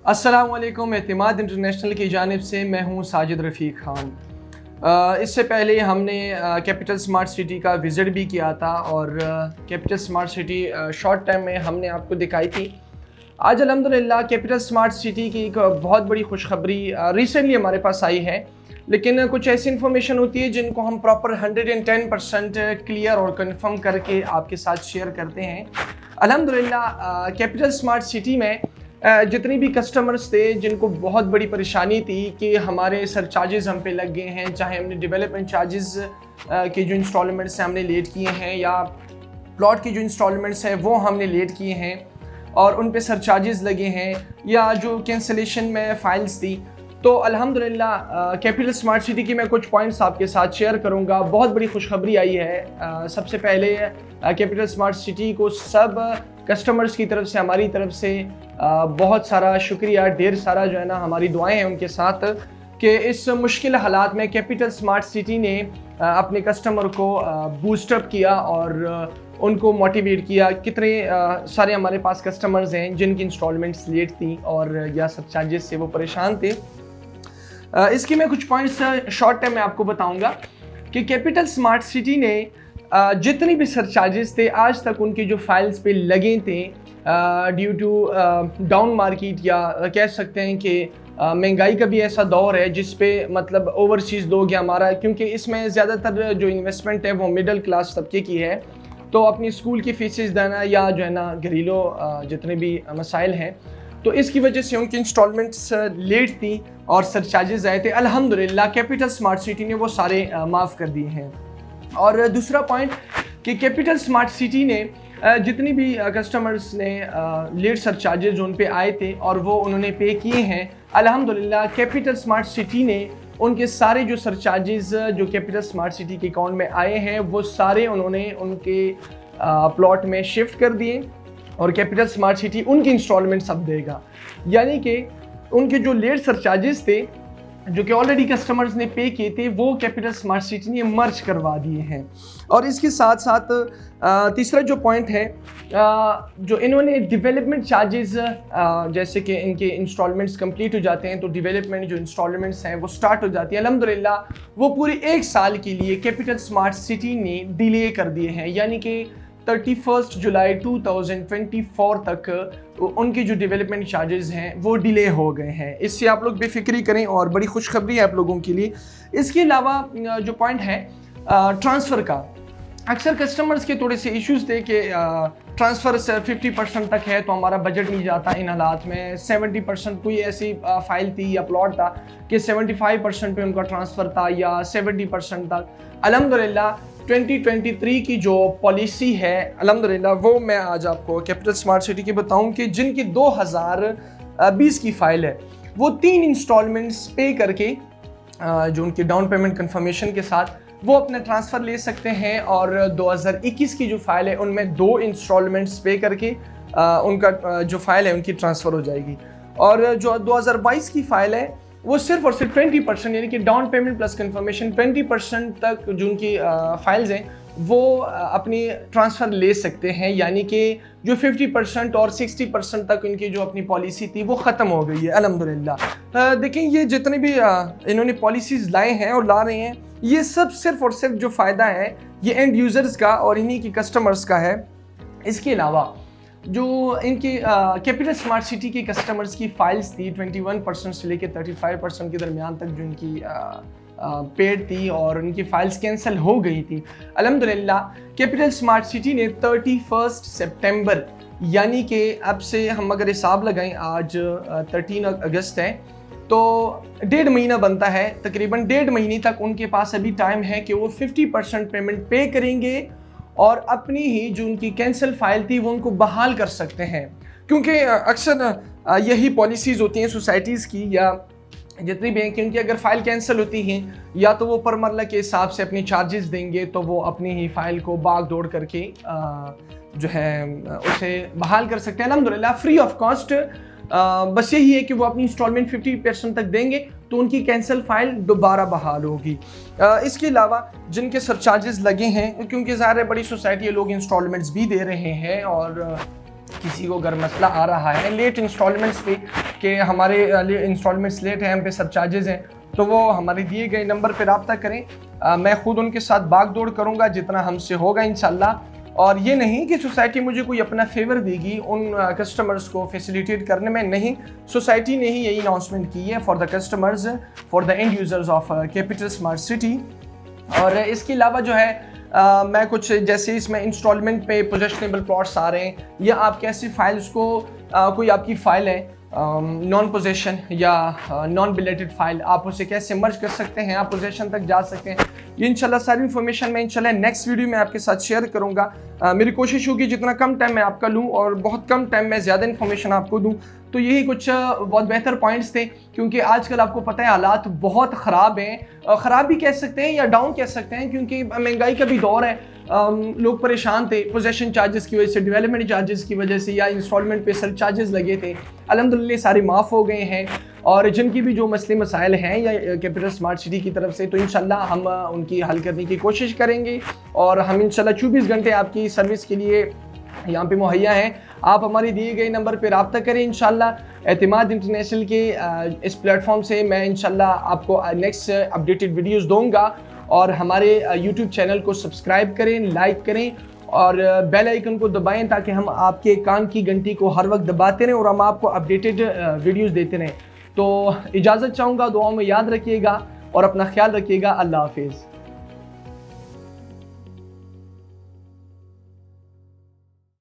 अस्सलामुअलैकुम। एतमाद इंटरनेशनल की जानिब से मैं हूँ साजिद रफ़ीक खान। इससे पहले हमने कैपिटल स्मार्ट सिटी का विज़िट भी किया था और capital smart city short time में हमने आपको दिखाई थी। आज अल्हम्दुलिल्लाह कैपिटल स्मार्ट सिटी की एक बहुत बड़ी खुशखबरी रिसेंटली हमारे पास आई है, लेकिन कुछ ऐसी इन्फॉर्मेशन होती है जिनको हम प्रॉपर 110% क्लियर और कंफर्म करके आपके साथ शेयर करते हैं। अल्हम्दुलिल्लाह कैपिटल स्मार्ट सिटी में जितनी भी कस्टमर्स थे जिनको बहुत बड़ी परेशानी थी कि हमारे सरचार्जेस हम पे लग गए हैं, चाहे हमने डेवलपमेंट चार्जेस के जो इंस्टॉलमेंट्स हैं हमने लेट किए हैं या प्लॉट की जो इंस्टॉलमेंट्स हैं वो हमने लेट किए हैं और उन पे सरचार्जेस लगे हैं या जो कैंसलेशन में फ़ाइल्स थी। तो अल्हम्दुलिल्लाह कैपिटल स्मार्ट सिटी की मैं कुछ पॉइंट्स आपके साथ शेयर करूंगा। बहुत बड़ी खुशखबरी आई है। सबसे पहले कैपिटल स्मार्ट सिटी को सब कस्टमर्स की तरफ से, हमारी तरफ से बहुत सारा शुक्रिया, ढेर सारा जो है ना हमारी दुआएं हैं उनके साथ कि इस मुश्किल हालात में कैपिटल स्मार्ट सिटी ने अपने कस्टमर को बूस्टअप किया और उनको मोटिवेट किया। कितने सारे हमारे पास कस्टमर्स हैं जिनकी इंस्टॉलमेंट्स लेट थी और या सब चार्जेस से वो परेशान थे। इसकी मैं कुछ पॉइंट्स शॉर्ट टाइम में आपको बताऊंगा कि कैपिटल स्मार्ट सिटी ने जितनी भी सरचार्जेस थे आज तक उनकी जो फाइल्स पे लगे थे ड्यू टू डाउन मार्केट या कह सकते हैं कि महंगाई का भी ऐसा दौर है जिस पे मतलब ओवरसीज़ लोग या हमारा, क्योंकि इसमें ज़्यादातर जो इन्वेस्टमेंट है वो मिडिल क्लास तबके की है, तो अपनी स्कूल की फीसेस देना या जो है ना घरेलू जितने भी मसाइल हैं तो इसकी वजह से उनकी इंस्टॉलमेंट्स लेट थी और सरचार्जेस आए थे। अल्हम्दुलिल्लाह कैपिटल स्मार्ट सिटी ने वो सारे माफ़ कर दिए हैं। और दूसरा पॉइंट कि कैपिटल स्मार्ट सिटी ने जितनी भी कस्टमर्स ने लेट सरचार्जेस उन पे आए थे और वो उन्होंने पे किए हैं, अल्हम्दुलिल्लाह कैपिटल स्मार्ट सिटी ने उनके सारे जो सरचार्जेस जो कैपिटल स्मार्ट सिटी के अकाउंट में आए हैं वो सारे उन्होंने उनके प्लॉट में शिफ्ट कर दिए और कैपिटल स्मार्ट सिटी उनकी इंस्टॉलमेंट्स अब देगा। यानी कि उनके जो लेट सरचार्जेस थे जो कि ऑलरेडी कस्टमर्स ने पे किए थे वो कैपिटल स्मार्ट सिटी ने मर्ज करवा दिए हैं। और इसके साथ साथ तीसरा जो पॉइंट है जो इन्होंने डेवलपमेंट चार्जेस, जैसे कि इनके इंस्टॉलमेंट्स कंप्लीट हो जाते हैं तो डेवलपमेंट जो इंस्टॉलमेंट्स हैं वो स्टार्ट हो जाती है। अल्हम्दुलिल्लाह वो पूरे 1 साल के लिए कैपिटल स्मार्ट सिटी ने डिले कर दिए हैं, यानी कि 31 जुलाई 2024 तक उनके जो डेवलपमेंट चार्जेस हैं वो डिले हो गए हैं। इससे आप लोग बेफिक्री करें और बड़ी खुशखबरी है आप लोगों के लिए। इसके अलावा जो पॉइंट है ट्रांसफ़र का, अक्सर कस्टमर्स के थोड़े से इश्यूज थे कि ट्रांसफ़र 50% तक है तो हमारा बजट नहीं जाता इन हालात में। 70% कोई ऐसी फाइल थी या प्लॉट था कि 75% पे उनका ट्रांसफ़र था या 70% तक। अल्हम्दुलिल्लाह 2023 की जो पॉलिसी है अल्हम्दुलिल्लाह वो मैं आज आपको कैपिटल स्मार्ट सिटी की बताऊं कि जिनकी 2020 की फ़ाइल है वो 3 इंस्टॉलमेंट्स पे करके जो उनकी डाउन पेमेंट कंफर्मेशन के साथ वो अपने ट्रांसफ़र ले सकते हैं और 2021 की जो फ़ाइल है उनमें 2 इंस्टॉलमेंट्स पे करके उनका जो फ़ाइल है उनकी ट्रांसफ़र हो जाएगी। और जो 2022 की फ़ाइल है वो सिर्फ और सिर्फ 20% यानी कि डाउन पेमेंट प्लस कंफर्मेशन 20% तक जो उनकी फाइल्स हैं वो अपनी ट्रांसफ़र ले सकते हैं, यानी कि जो 50% और 60% तक उनकी जो अपनी पॉलिसी थी वो ख़त्म हो गई है अल्हम्दुलिल्लाह। देखें ये जितने भी इन्होंने पॉलिसीज़ लाए हैं और ला रहे हैं ये सब सिर्फ और सिर्फ जो फ़ायदा है ये एंड यूज़र्स का और इन्हीं की कस्टमर्स का है। इसके अलावा जो इनके कैपिटल स्मार्ट सिटी के कस्टमर्स की फाइल्स थी 21% से लेकर 35% के दरमियान तक जो इनकी पेड थी और उनकी फाइल्स कैंसिल हो गई थी, अल्हम्दुलिल्लाह कैपिटल स्मार्ट सिटी ने 31 सितंबर यानी कि अब से हम अगर हिसाब लगाएं आज 13 अगस्त है तो 1.5 महीना बनता है, तकरीबन 1.5 महीने तक उनके पास अभी टाइम है कि वो 50% पेमेंट पे करेंगे और अपनी ही जो उनकी कैंसिल फाइल थी वो उनको बहाल कर सकते हैं। क्योंकि अक्सर यही पॉलिसीज़ होती हैं सोसाइटीज़ की या जितनी भी हैं कि उनकी अगर फ़ाइल कैंसिल होती हैं या तो वो पर मरला के हिसाब से अपनी चार्जेस देंगे तो वो अपनी ही फ़ाइल को भाग दौड़ करके जो है उसे बहाल कर सकते हैं। अल्हम्दुलिल्लाह फ्री ऑफ कॉस्ट बस यही है कि वो अपनी इंस्टॉलमेंट 50% तक देंगे तो उनकी कैंसिल फाइल दोबारा बहाल होगी। इसके अलावा जिनके सरचार्जेस लगे हैं, क्योंकि ज़ाहिर है बड़ी सोसाइटी है, लोग इंस्टॉलमेंट्स भी दे रहे हैं और किसी को अगर मसला आ रहा है लेट इंस्टॉलमेंट्स पे कि हमारे इंस्टॉलमेंट्स लेट हैं, हम पे सब चार्जेज़ हैं, तो वो हमारे दिए गए नंबर पर रब्ता करें। मैं ख़ुद उनके साथ भाग दौड़ करूँगा जितना हमसे होगा इंशाल्लाह। और ये नहीं कि सोसाइटी मुझे कोई अपना फेवर देगी उन कस्टमर्स को फैसिलिटेट करने में, नहीं, सोसाइटी ने ही यही अनाउंसमेंट की है for the customers, for the end users of capital smart city. और इसके अलावा जो है मैं कुछ जैसे इसमें इंस्टॉलमेंट पे पोजेशनेबल प्लॉट्स आ रहे हैं, या आप कैसे फाइल्स को कोई आपकी फ़ाइल है नॉन पोजेशन या नॉन बिलेटेड फाइल, आप उसे कैसे मर्ज कर सकते हैं, आप पोजेशन तक जा सकते हैं। ये इंशाल्लाह सारी इन्फॉर्मेशन मैं इंशाल्लाह नेक्स्ट वीडियो में आपके साथ शेयर करूंगा। मेरी कोशिश होगी जितना कम टाइम मैं आपका लूं और बहुत कम टाइम में ज़्यादा इन्फॉर्मेशन आपको दूं। तो यही कुछ बहुत बेहतर पॉइंट्स थे, क्योंकि आजकल आपको पता है हालात बहुत ख़राब हैं, ख़राब भी कह सकते हैं या डाउन कह सकते हैं, क्योंकि महंगाई का भी दौर है। लोग परेशान थे पोजेशन चार्जेस की वजह से, डेवलपमेंट चार्जेस की वजह से, या इंस्टॉलमेंट पे सर चार्जेस लगे थे। अल्हम्दुलिल्लाह सारे माफ़ हो गए हैं, और जिनकी भी जो मसले मसाइल हैं या कैपिटल स्मार्ट सिटी की तरफ से, तो इंशाल्लाह हम उनकी हल करने की कोशिश करेंगे। और हम इंशाल्लाह 24 घंटे आपकी सर्विस के लिए यहाँ पे मुहैया हैं। आप हमारे दिए गए नंबर पे रब्ता करें इंशाल्लाह। एतमाद इंटरनेशनल के इस प्लेटफॉर्म से मैं इंशाल्लाह आपको नेक्स्ट अपडेटेड वीडियोस दूंगा। और हमारे यूट्यूब चैनल को सब्सक्राइब करें, लाइक करें और बेल आइकन को दबाएं, ताकि हम आपके कान की घंटी को हर वक्त दबाते रहें और हम आपको अपडेटेड वीडियोस देते रहें। तो इजाज़त चाहूँगा, दुआओं में याद रखिएगा और अपना ख्याल रखिएगा। अल्लाह हाफिज़।